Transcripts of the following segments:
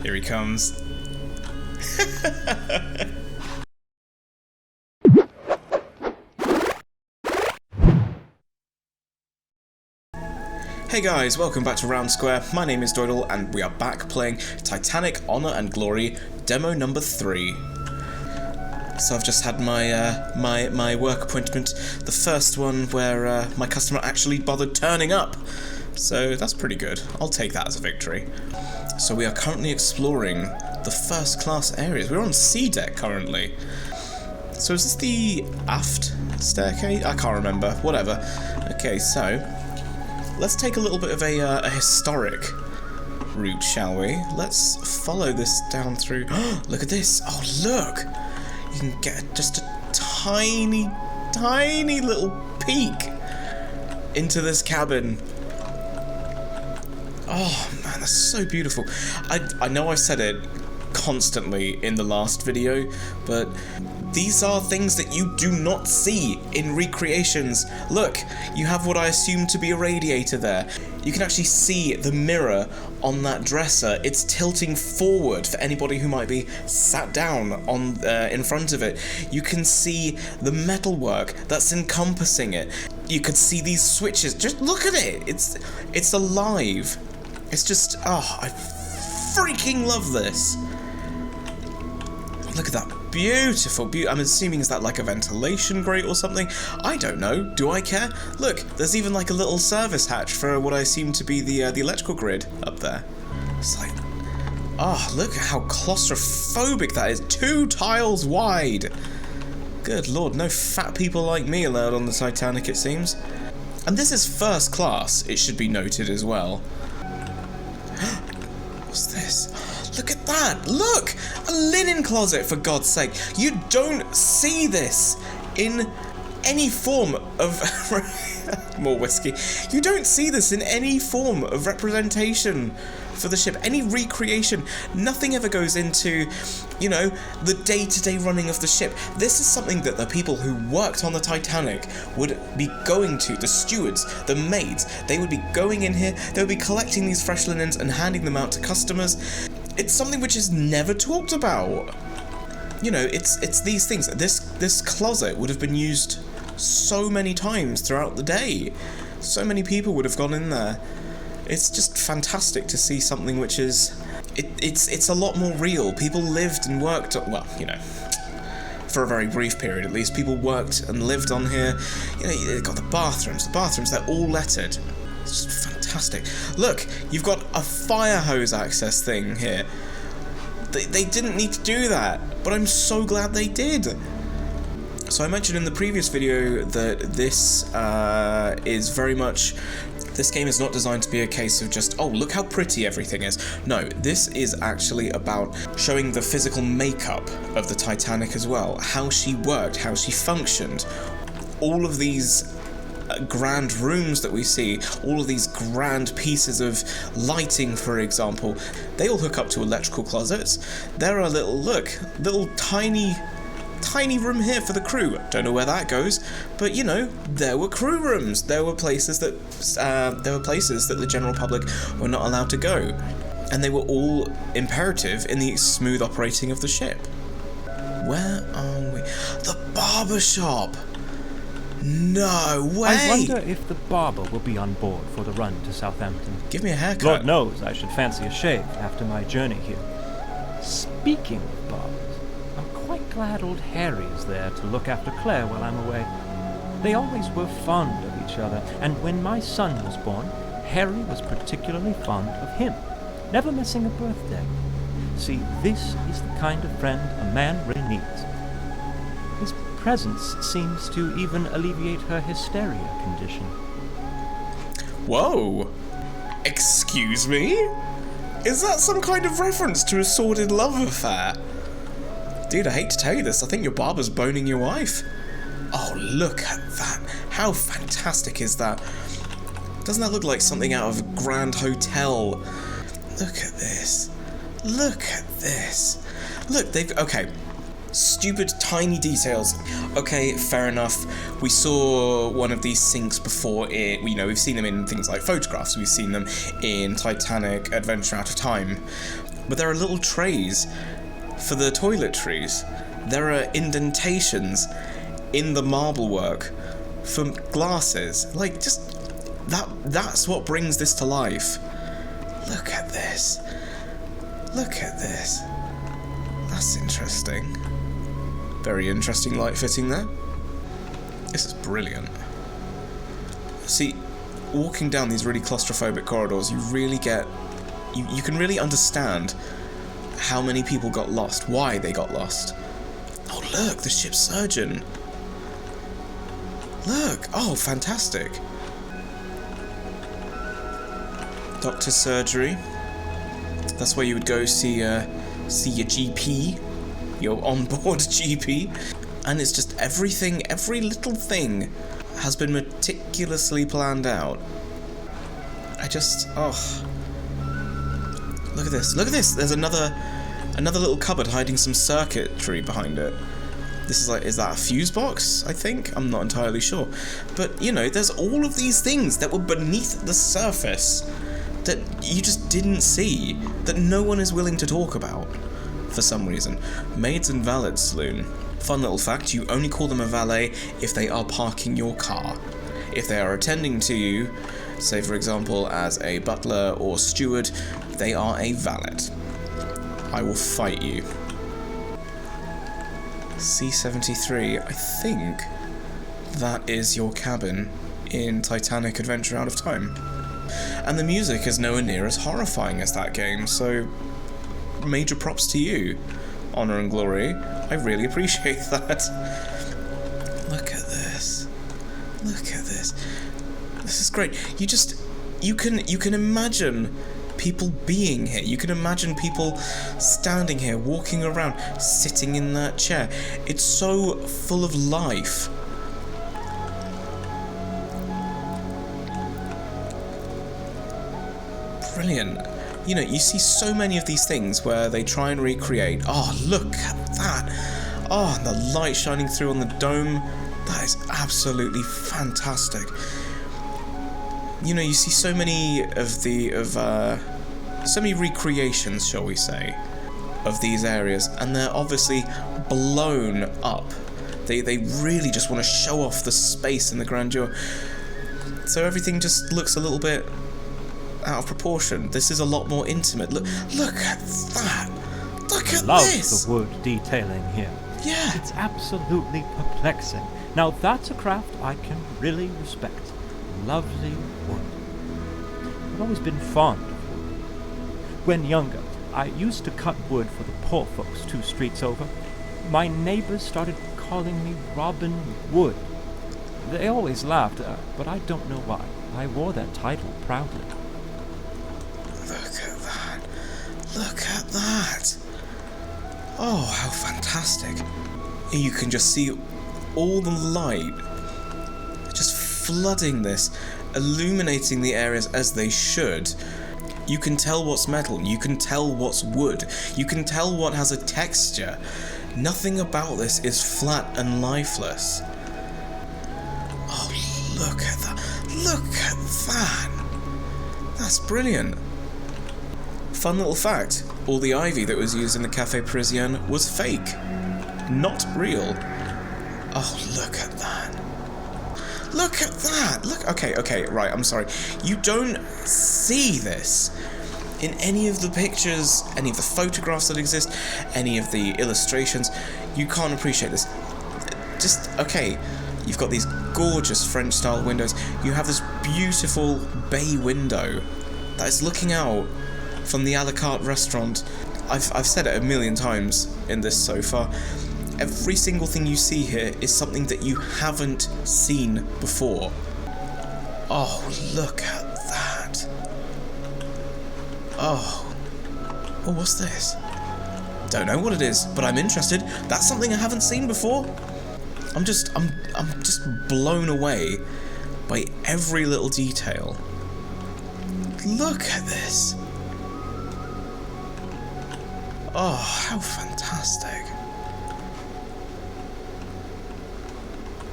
Here he comes. Hey guys, welcome back to RoundSquare. My name is Doidle, and we are back playing Titanic Honor and Glory, demo number 3. So I've just had my work appointment, the first one where my customer actually bothered turning up. So that's pretty good. I'll take that as a victory. So we are currently exploring the first class areas. We're on C deck currently. So is this the aft staircase? I can't remember. Whatever. Okay, so let's take a little bit of a historic route, shall we? Let's follow this down through. Look at this! Oh, look! You can get just a tiny, tiny little peek into this cabin. Oh man, that's so beautiful. I know I said it constantly in the last video, but these are things that you do not see in recreations. Look, you have what I assume to be a radiator there. You can actually see the mirror on that dresser. It's tilting forward for anybody who might be sat down on in front of it. You can see the metalwork that's encompassing it. You can see these switches. Just look at it. It's alive. It's just, oh, I freaking love this. Look at that beautiful, I'm assuming, is that like a ventilation grate or something? I don't know. Do I care? Look, there's even like a little service hatch for what I assume to be the electrical grid up there. It's like, oh, look at how claustrophobic that is. 2 tiles wide. Good lord, no fat people like me allowed on the Titanic, it seems. And this is first class, it should be noted as well. What's this? Look at that! Look! A linen closet, for God's sake! You don't see this in any form of... more whiskey. You don't see this in any form of representation for the ship. Any recreation. Nothing ever goes into, you know, the day-to-day running of the ship. This is something that the people who worked on the Titanic would be going to. The stewards, the maids, they would be going in here, they would be collecting these fresh linens and handing them out to customers. It's something which is never talked about. You know, it's these things. This closet would have been used so many times throughout the day. So many people would have gone in there. It's just fantastic to see something which is... It's a lot more real. People lived and worked... Well, you know, for a very brief period at least, people worked and lived on here. You know, you've got the bathrooms. The bathrooms, they're all lettered. It's just fantastic. Look, you've got a fire hose access thing here. They didn't need to do that, but I'm so glad they did. So I mentioned in the previous video that this is very much... This game is not designed to be a case of just, oh, look how pretty everything is. No, this is actually about showing the physical makeup of the Titanic as well. How she worked, how she functioned. All of these grand rooms that we see, all of these grand pieces of lighting, for example, they all hook up to electrical closets. There are little tiny room here for the crew. Don't know where that goes, but you know, there were crew rooms. There were places that the general public were not allowed to go, and they were all imperative in the smooth operating of the ship. Where are we? The Barbershop. No way! I wonder if the barber will be on board for the run to Southampton. Give me a haircut. Lord knows I should fancy a shave after my journey here. Speaking of barbers, I'm quite glad old Harry is there to look after Claire while I'm away. They always were fond of each other, and when my son was born, Harry was particularly fond of him, never missing a birthday. See, this is the kind of friend a man really needs. His presence seems to even alleviate her hysteria condition. Whoa! Excuse me? Is that some kind of reference to a sordid love affair? Dude, I hate to tell you this, I think your barber's boning your wife. Oh, look at that. How fantastic is that? Doesn't that look like something out of a grand hotel? Look at this. Look at this. Look, okay. Stupid tiny details. Okay, fair enough. We saw one of these sinks before. We've seen them in things like photographs. We've seen them in Titanic Adventure Out of Time. But there are little trays for the toiletries. There are indentations in the marble work for glasses. Like, just that's what brings this to life. Look at this. Look at this. That's interesting. Very interesting light fitting there. This is brilliant. See, walking down these really claustrophobic corridors, you really get... You can really understand how many people got lost, why they got lost. Oh, look, the ship's surgeon. Look, oh, fantastic. Doctor's surgery. That's where you would go see your GP, your onboard GP. And it's just everything, every little thing has been meticulously planned out. Oh. Look at this, look at this! There's another little cupboard hiding some circuitry behind it. This is like, is that a fuse box, I think? I'm not entirely sure. But, you know, there's all of these things that were beneath the surface that you just didn't see, that no one is willing to talk about, for some reason. Maids and valets saloon. Fun little fact, you only call them a valet if they are parking your car. If they are attending to you, say for example as a butler or steward, they are a valet. I will fight you. C-73, I think that is your cabin in Titanic Adventure Out of Time. And the music is nowhere near as horrifying as that game, so major props to you, Honor and Glory. I really appreciate that. Look at this. Look at this. This is great. You can imagine people being here. You can imagine people standing here, walking around, sitting in that chair. It's so full of life. Brilliant. You know, you see so many of these things where they try and recreate. Oh, look at that. Oh, and the light shining through on the dome. That is absolutely fantastic. You know, you see so many so many recreations, shall we say, of these areas, and they're obviously blown up. They really just want to show off the space and the grandeur. So everything just looks a little bit out of proportion. This is a lot more intimate. Look at that. Look at this. Love the wood detailing here. Yeah. It's absolutely perplexing. Now that's a craft I can really respect. Lovely wood. I've always been fond of wood. When younger, I used to cut wood for the poor folks 2 streets over. My neighbors started calling me Robin Wood. They always laughed, but I don't know why. I wore that title proudly. Look at that. Look at that. Oh, how fantastic. You can just see all the light just flooding this, illuminating the areas as they should. You can tell what's metal, you can tell what's wood, you can tell what has a texture. Nothing about this is flat and lifeless. Oh, look at that. Look at that. That's brilliant. Fun little fact, all the ivy that was used in the Café Parisien was fake, not real. Oh, look at that. Look at that! Look, okay, right, I'm sorry. You don't see this in any of the pictures, any of the photographs that exist, any of the illustrations. You can't appreciate this. Just, okay, you've got these gorgeous French-style windows. You have this beautiful bay window that is looking out from the a la carte restaurant. I've said it a million times in this so far. Every single thing you see here is something that you haven't seen before. Oh, look at that. Oh, what's this? Don't know what it is, but I'm interested. That's something I haven't seen before. I'm just blown away by every little detail. Look at this. Oh, how fantastic.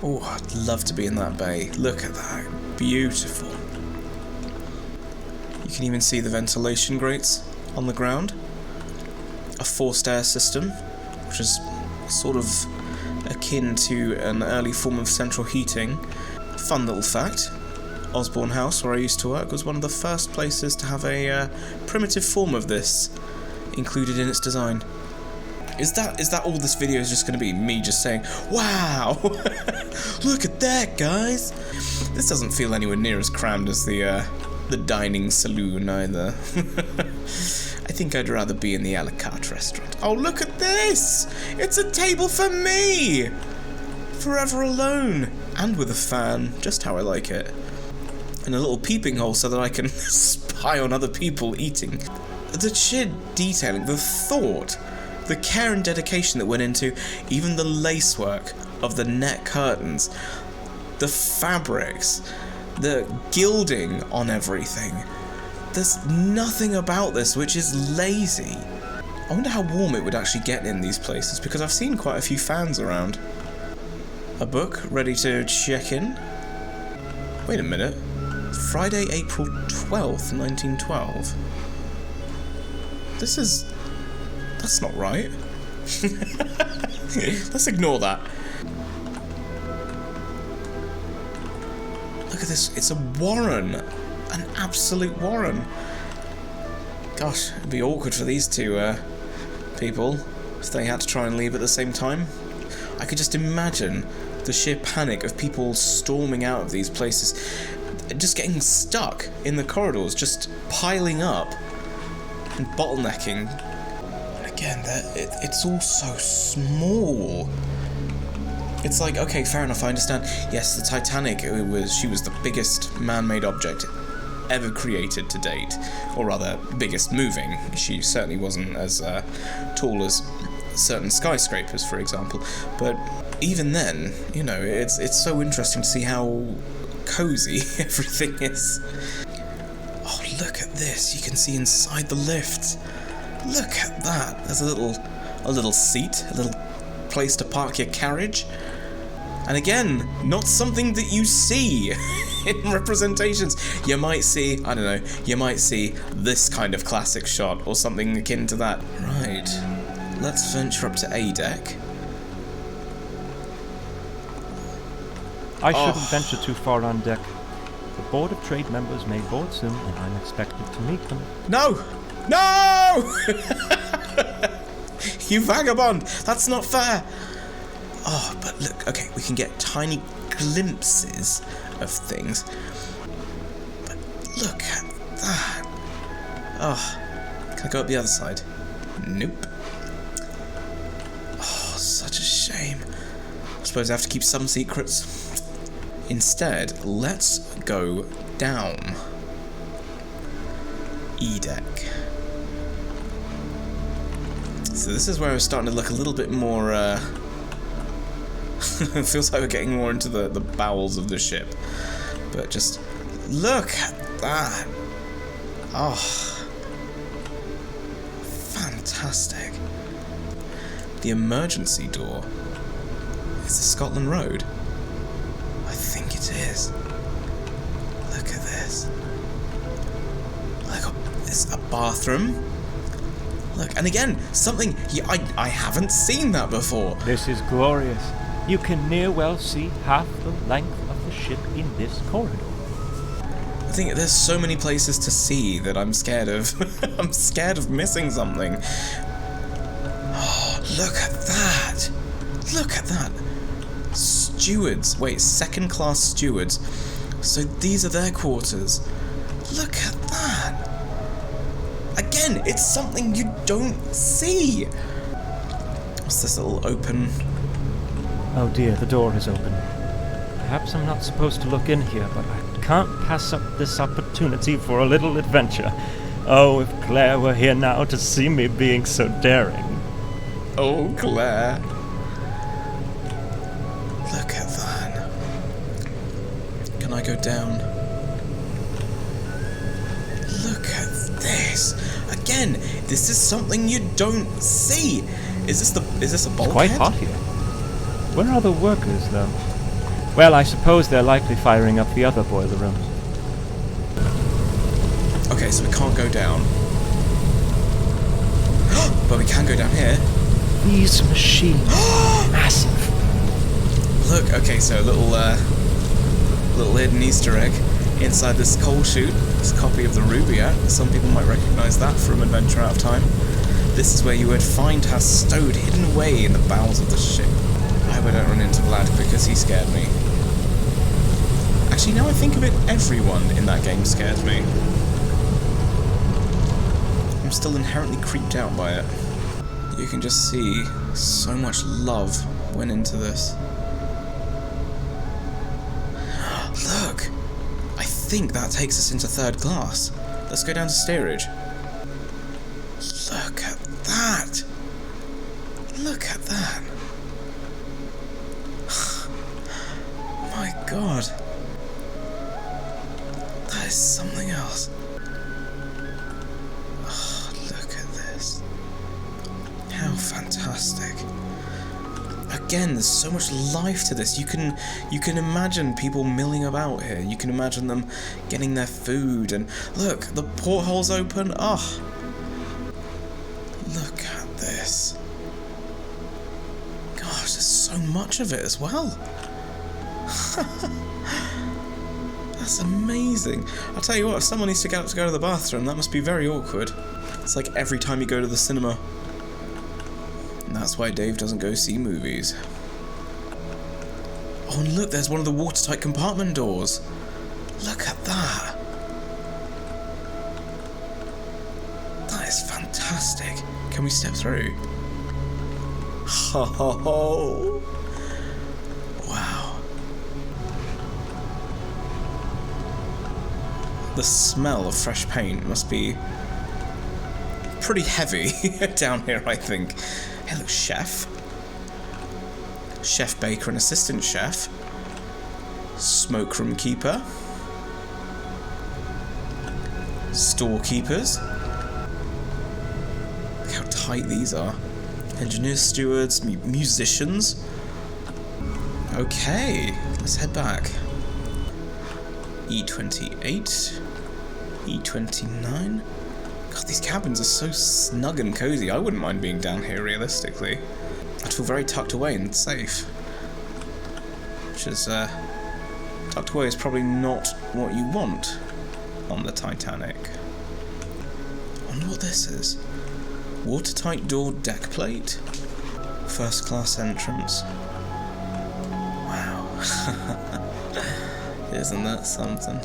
Oh, I'd love to be in that bay. Look at that. Beautiful. You can even see the ventilation grates on the ground. a forced air system, which is sort of akin to an early form of central heating. Fun little fact, Osborne House, where I used to work, was one of the first places to have a primitive form of this included in its design. Is that all this video is just going to be? Me just saying, wow, look at that, guys. This doesn't feel anywhere near as crammed as the dining saloon either. I think I'd rather be in the a la carte restaurant. Oh, look at this! It's a table for me! Forever alone. And with a fan, just how I like it. And a little peeping hole so that I can spy on other people eating. The sheer detailing, the thought, the care and dedication that went into even the lacework of the net curtains, the fabrics, the gilding on everything. There's nothing about this which is lazy. I wonder how warm it would actually get in these places, because I've seen quite a few fans around. A book ready to check in? Wait a minute. Friday, April 12th, 1912. That's not right. Let's ignore that. Look at this, it's a warren. An absolute warren. Gosh, it'd be awkward for these two people if they had to try and leave at the same time. I could just imagine the sheer panic of people storming out of these places, just getting stuck in the corridors, just piling up and bottlenecking. And again, it's all so small. It's like, okay, fair enough, I understand. Yes, the Titanic, she was the biggest man-made object ever created to date, or rather, biggest moving. She certainly wasn't as tall as certain skyscrapers, for example. But even then, you know, it's so interesting to see how cozy everything is. Oh, look at this! You can see inside the lift. Look at that! There's a little seat, a little place to park your carriage. And again, not something that you see in representations. You might see, I don't know, you might see this kind of classic shot or something akin to that. Right, let's venture up to A deck. I shouldn't venture too far on deck. The Board of Trade members may board soon, and I'm expected to meet them. No! No! You vagabond! That's not fair! Oh, but look, okay, we can get tiny glimpses of things. But look at that. Oh, can I go up the other side? Nope. Oh, such a shame. I suppose I have to keep some secrets. Instead, let's go down. E deck. So this is where it's starting to look a little bit more, it feels like we're getting more into the bowels of the ship. But just look at that. Oh, fantastic. The emergency door. Is this Scotland Road? I think it is. Look at this. Look, it's a bathroom. Look, and again, something I haven't seen that before. This is glorious. You can near well see half the length of the ship in this corridor. I think there's so many places to see that I'm scared of. I'm scared of missing something. Oh, look at that. Look at that. Stewards. Wait, second-class stewards. So these are their quarters. Look at that. Again, it's something you don't see. What's this little open? Oh dear, the door is open. Perhaps I'm not supposed to look in here, but I can't pass up this opportunity for a little adventure. Oh, if Claire were here now to see me being so daring. Oh, Claire. Look at that. Can I go down? Look at this. Again, this is something you don't see. Is this a bulkhead? It's quite hot here. Where are the workers, though? Well, I suppose they're likely firing up the other boiler rooms. Okay, so we can't go down. But we can go down here. These machines are massive. Look, okay, so a little hidden Easter egg inside this coal chute. This copy of the Rubaiyat. Some people might recognise that from Adventure Out of Time. This is where you would find her stowed hidden away in the bowels of the ship. I hope I don't run into Vlad because he scared me. Actually, now I think of it, everyone in that game scared me. I'm still inherently creeped out by it. You can just see so much love went into this. Look! I think that takes us into third class. Let's go down to steerage. Look at that! Look at that! My god. That is something else. Oh, look at this. How fantastic. Again, there's so much life to this. You can imagine people milling about here. You can imagine them getting their food, and look, the portholes open. Oh, look at this. Gosh, there's so much of it as well. That's amazing. I'll tell you what, if someone needs to get up to go to the bathroom, that must be very awkward. It's like every time you go to the cinema. And that's why Dave doesn't go see movies. Oh, and look, there's one of the watertight compartment doors. Look at that. That is fantastic. Can we step through? Oh, wow. The smell of fresh paint must be pretty heavy down here, I think. Hey, look, chef. Chef, baker, and assistant chef. Smoke room keeper. Storekeepers. Look how tight these are. Engineers, stewards, musicians. Okay, let's head back. E28. E29. God, these cabins are so snug and cozy. I wouldn't mind being down here, realistically. I'd feel very tucked away and safe. Which is, tucked away is probably not what you want on the Titanic. I wonder what this is. Watertight door deck plate. First class entrance. Wow. Isn't that something?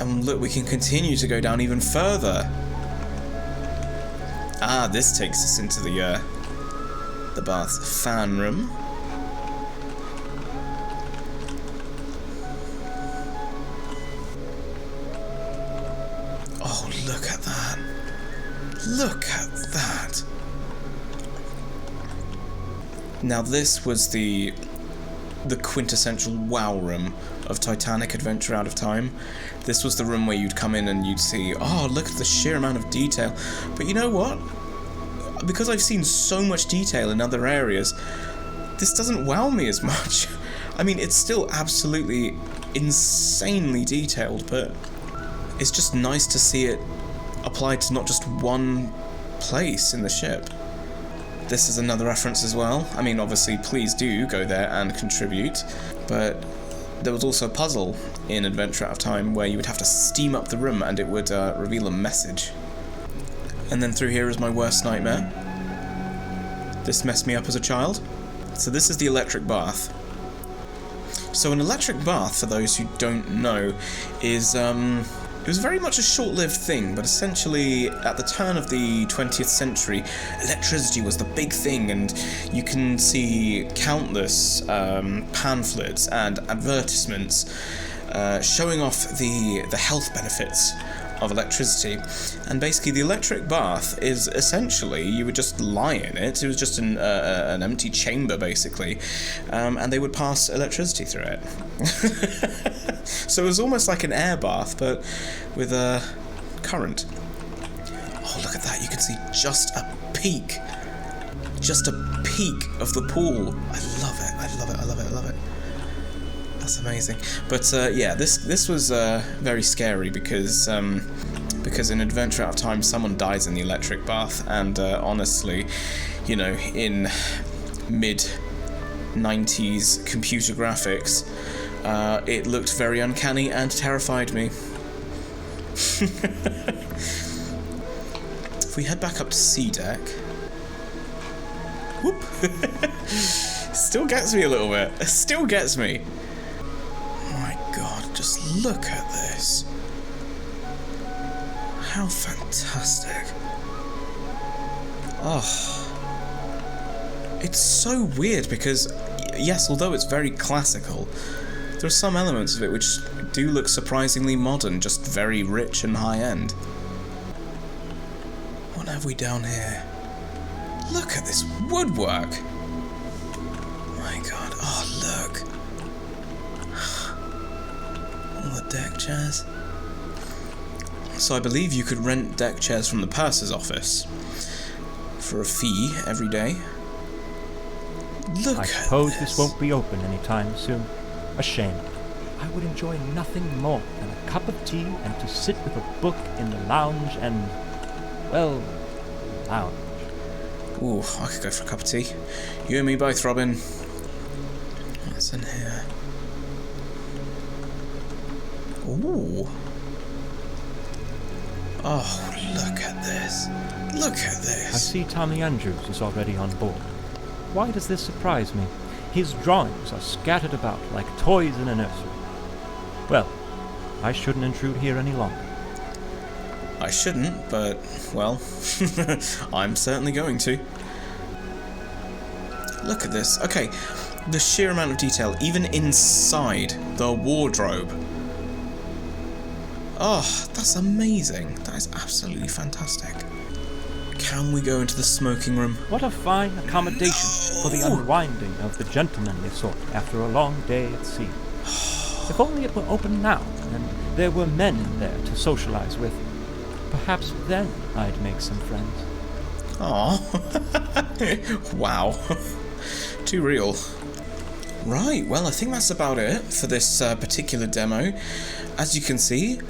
And look, we can continue to go down even further. Ah, this takes us into the bath fan room. Oh, look at that. Look at that. Now this was the quintessential wow room of Titanic Adventure Out of Time. This was the room where you'd come in and you'd see, oh, look at the sheer amount of detail. But you know what? Because I've seen so much detail in other areas, this doesn't wow me as much. I mean, it's still absolutely insanely detailed, but it's just nice to see it applied to not just one place in the ship. This is another reference as well. I mean, obviously, please do go there and contribute, but there was also a puzzle in Adventure Out of Time where you would have to steam up the room and it would reveal a message. And then through here is my worst nightmare. This messed me up as a child. So this is the electric bath. So an electric bath, for those who don't know, is it was very much a short-lived thing, but essentially at the turn of the 20th century, electricity was the big thing, and you can see countless pamphlets and advertisements showing off the health benefits of electricity. And basically the electric bath is essentially, you would just lie in it. It was just an empty chamber, basically, and they would pass electricity through it. So it was almost like an air bath, but with a current. Oh, look at that. You can see just a peak of the pool. I love it. I love it. I love it. I love it. That's amazing. But yeah, this was very scary because because in Adventure Out of Time someone dies in the electric bath, and honestly, you know, in mid-90s computer graphics, it looked very uncanny and terrified me. If we head back up to C deck... Whoop! Still gets me a little bit. It still gets me. Oh my god, just look at this. How fantastic. Oh. It's so weird because, yes, although it's very classical, there are some elements of it which do look surprisingly modern, just very rich and high-end. What have we down here? Look at this woodwork! My god, oh look! All the deck chairs. So I believe you could rent deck chairs from the purser's office for a fee every day. Look I at suppose this. this won't be open anytime soon. A shame. I would enjoy nothing more than a cup of tea and to sit with a book in the lounge and, well, lounge. Ooh, I could go for a cup of tea. You and me both, Robin. What's in here? Ooh. Oh, look at this. Look at I this. see Tommy Andrews is already on board. Why does this surprise me? His drawings are scattered about like toys in a nursery. Well, I shouldn't intrude here any longer. I shouldn't, but, well, I'm certainly going to. Look at this. Okay, the sheer amount of detail, even inside the wardrobe. Oh, that's amazing. That is absolutely fantastic. Can we go into the smoking room? What a fine accommodation for the unwinding of the gentlemanly sort after a long day at sea. If only it were open now, and there were men in there to socialize with. Perhaps then I'd make some friends. Aww. Wow. Too real. Right, well, I think that's about it for this particular demo. As you can see,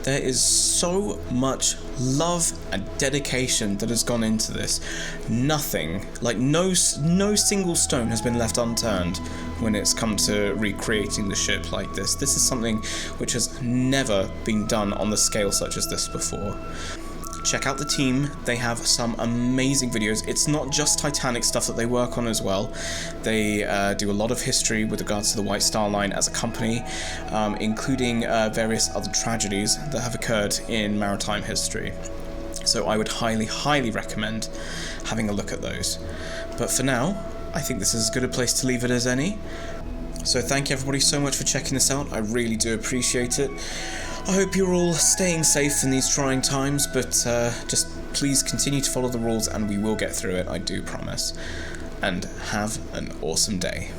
there is so much love and dedication that has gone into this. Nothing, like no single stone has been left unturned when it's come to recreating the ship like this. This is something which has never been done on the scale such as this before. Check out the team, they have some amazing videos. It's not just Titanic stuff that they work on as well. They do a lot of history with regards to the White Star Line as a company, including various other tragedies that have occurred in maritime history. So I would highly, highly recommend having a look at those. But for now, I think this is as good a place to leave it as any. So thank you everybody so much for checking this out. I really do appreciate it. I hope you're all staying safe in these trying times, but just please continue to follow the rules and we will get through it, I do promise. And have an awesome day.